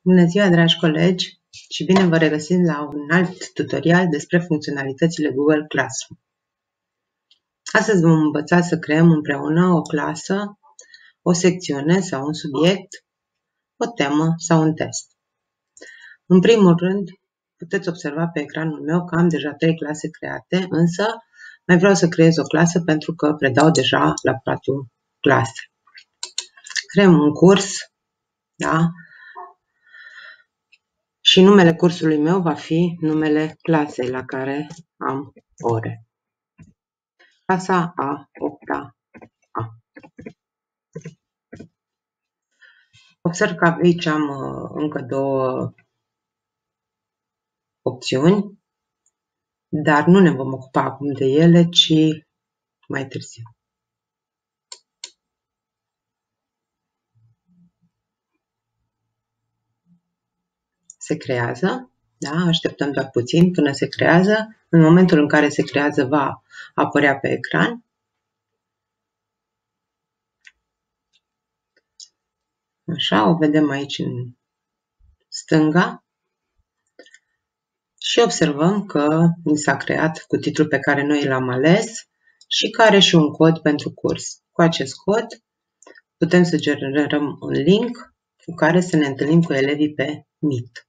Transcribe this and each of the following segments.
Bună ziua, dragi colegi, și bine vă regăsim la un alt tutorial despre funcționalitățile Google Classroom. Astăzi vom învăța să creăm împreună o clasă, o secțiune sau un subiect, o temă sau un test. În primul rând, puteți observa pe ecranul meu că am deja 3 clase create, însă mai vreau să creez o clasă pentru că predau deja la 4 clase. Creăm un curs, da? Și numele cursului meu va fi numele clasei la care am ore. Clasa a 8-a A. Observ că aici am încă 2 opțiuni, dar nu ne vom ocupa acum de ele, ci mai târziu. Se creează, da? Așteptăm doar puțin până se creează. În momentul în care se creează va apărea pe ecran. Așa, o vedem aici în stânga. Și observăm că ni s-a creat cu titlul pe care noi l-am ales și care are și un cod pentru curs. Cu acest cod putem să generăm un link cu care să ne întâlnim cu elevii pe Meet.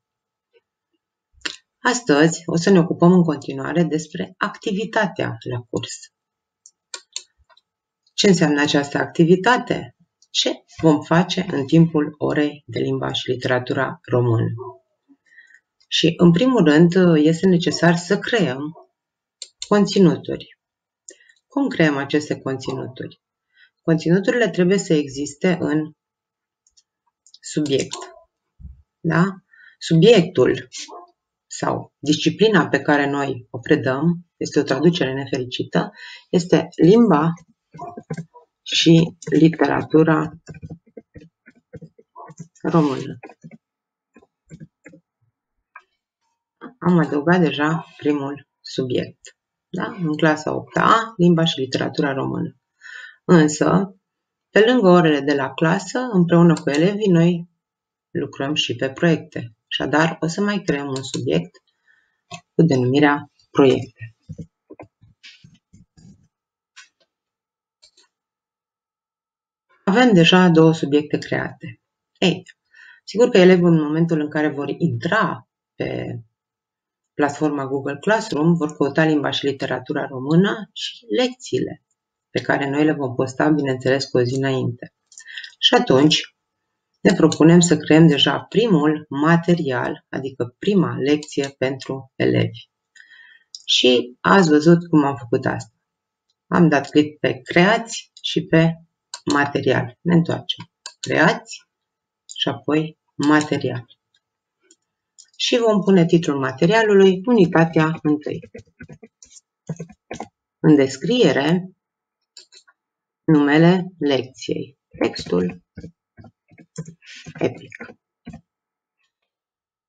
Astăzi o să ne ocupăm în continuare despre activitatea la curs. Ce înseamnă această activitate? Ce vom face în timpul orei de limba și literatura română? Și, în primul rând, este necesar să creăm conținuturi. Cum creăm aceste conținuturi? Conținuturile trebuie să existe în subiect. Da? Subiectul sau disciplina pe care noi o predăm, este o traducere nefericită, este limba și literatura română. Am adăugat deja primul subiect. Da? În clasa 8-a, limba și literatura română. Însă, pe lângă orele de la clasă, împreună cu elevii, noi lucrăm și pe proiecte. Așadar, o să mai creăm un subiect cu denumirea proiecte. Avem deja 2 subiecte create. Ei, sigur că elevii în momentul în care vor intra pe platforma Google Classroom vor căuta limba și literatura română și lecțiile pe care noi le vom posta, bineînțeles, cu o zi înainte. Și atunci ne propunem să creăm deja primul material, adică prima lecție pentru elevi. Și ați văzut cum am făcut asta. Am dat click pe creați și pe material. Ne întoarcem. Creați și apoi material. Și vom pune titlul materialului Unitatea 1. În descriere, numele lecției. Textul epic.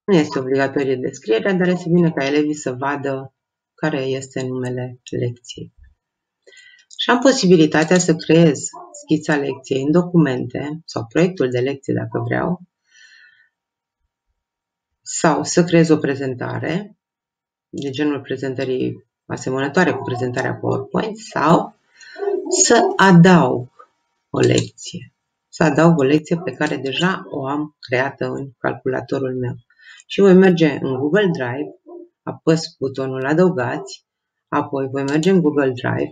Nu este obligatorie descrierea, dar este bine ca elevii să vadă care este numele lecției. Și am posibilitatea să creez schița lecției în documente sau proiectul de lecție dacă vreau, sau să creez o prezentare de genul prezentării asemănătoare cu prezentarea PowerPoint sau să adaug o lecție. Să adaug o lecție pe care deja o am creată în calculatorul meu. Și voi merge în Google Drive, apăs butonul adăugați, apoi voi merge în Google Drive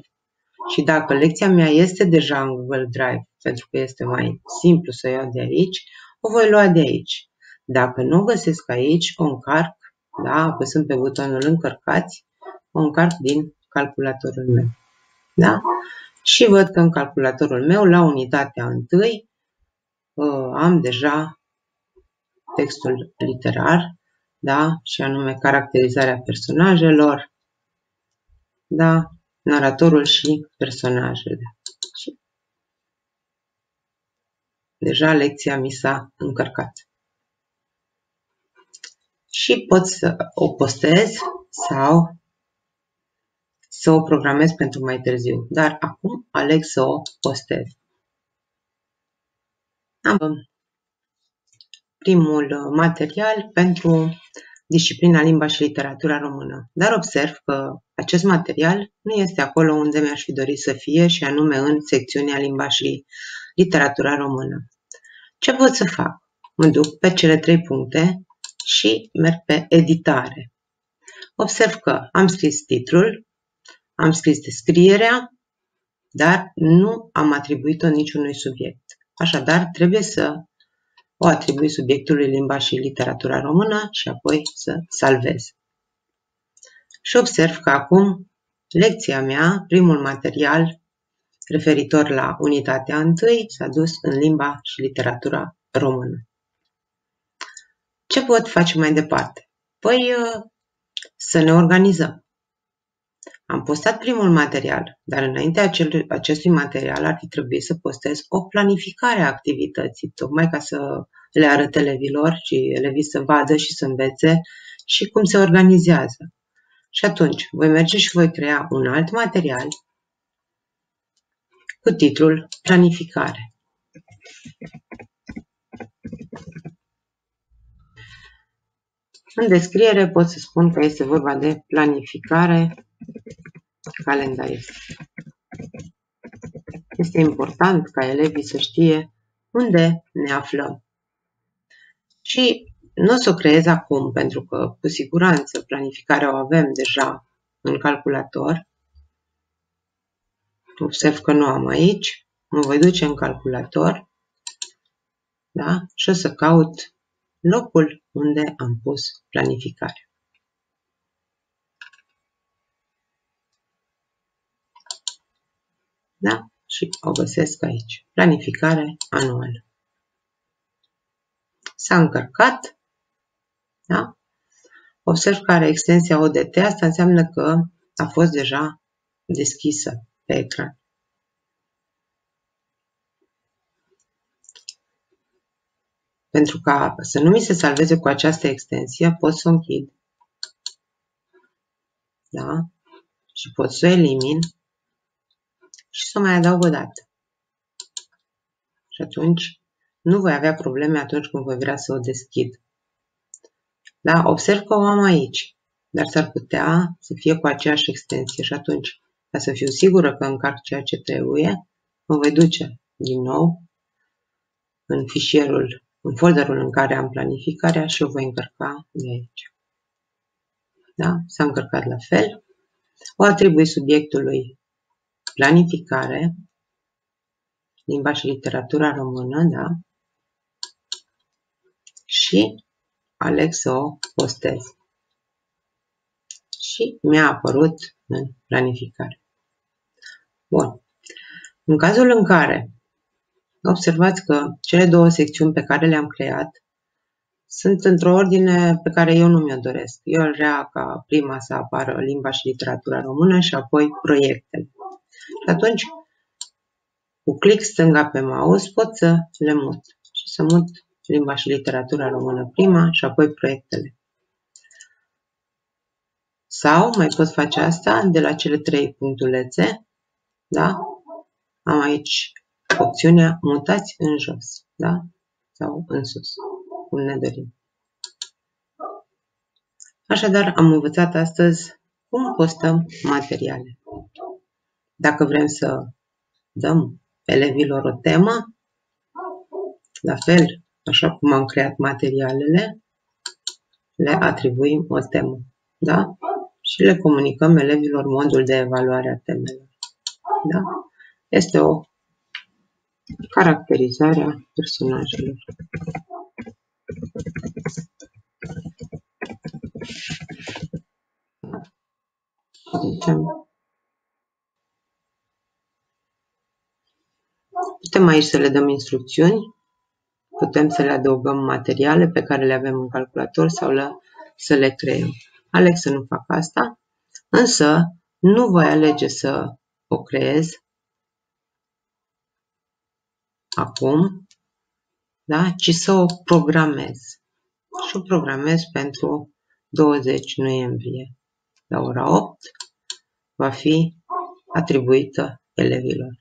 și dacă lecția mea este deja în Google Drive, pentru că este mai simplu să o iau de aici, o voi lua de aici. Dacă nu o găsesc aici, o încarc, da, apăsând pe butonul încărcați, o încarc din calculatorul meu. Da? Și văd că în calculatorul meu, la unitatea 1, am deja textul literar, da? Și anume caracterizarea personajelor, da? Naratorul și personajele. Și deja lecția mi s-a încărcat. Și pot să o postez sau să o programez pentru mai târziu. Dar acum aleg să o postez. primul material pentru disciplina limba și literatura română. Dar observ că acest material nu este acolo unde mi-aș fi dorit să fie, și anume în secțiunea limba și literatura română. Ce pot să fac? Mă duc pe cele 3 puncte și merg pe editare. Observ că am scris titlul, am scris descrierea, dar nu am atribuit-o niciunui subiect. Așadar, trebuie să o atribui subiectului limba și literatura română și apoi să salvez. Și observ că acum lecția mea, primul material referitor la unitatea 1, s-a dus în limba și literatura română. Ce pot face mai departe? Păi să ne organizăm. Am postat primul material, dar înaintea acestui material ar fi trebuit să postez o planificare a activității, tocmai ca să le arăt elevilor și elevii să vadă și să învețe și cum se organizează. Și atunci voi merge și voi crea un alt material cu titlul Planificare. În descriere pot să spun că este vorba de planificare calendaristă. Este important ca elevii să știe unde ne aflăm. Și nu o să o creez acum, pentru că, cu siguranță, planificarea o avem deja în calculator. Observ că nu am aici. Mă voi duce în calculator, da? Și o să caut locul unde am pus planificarea. Da? Și o găsesc aici. Planificare anuală. S-a încărcat. Da? Observ că are extensia ODT. Asta înseamnă că a fost deja deschisă pe ecran. Pentru ca să nu mi se salveze cu această extensie, pot să o închid. Da? Și pot să o elimin și să o mai adaug o dată. Și atunci nu voi avea probleme atunci când voi vrea să o deschid. Da? Observ că o am aici, dar s-ar putea să fie cu aceeași extensie și atunci, ca să fiu sigură că încarc ceea ce trebuie, mă voi duce din nou în fișierul, în folderul în care am planificarea și o voi încărca de aici. Da? S-a încărcat la fel. O atribui subiectului planificare, limba și literatura română, da? Și aleg să o postez. Și mi-a apărut în planificare. Bun. În cazul în care observați că cele 2 secțiuni pe care le-am creat sunt într-o ordine pe care eu nu mi-o doresc. Eu aș vrea ca prima să apară limba și literatura română și apoi proiectele. Și atunci, cu click stânga pe mouse, pot să le mut. Și să mut limba și literatura română prima și apoi proiectele. Sau mai pot face asta de la cele 3 punctulețe. Da? Am aici opțiunea mutați în jos. Da? Sau în sus, cum ne dorim. Așadar, am învățat astăzi cum postăm materiale. Dacă vrem să dăm elevilor o temă, la fel, așa cum am creat materialele, le atribuim o temă. Da? Și le comunicăm elevilor modul de evaluare a temelor. Da? Este o caracterizare a personajelor. Putem aici să le dăm instrucțiuni, putem să le adăugăm materiale pe care le avem în calculator sau să le creăm. Aleg să nu fac asta, însă nu voi alege să o creez acum, da? Ci să o programez. Și o programez pentru 20 noiembrie. La ora 8 va fi atribuită elevilor.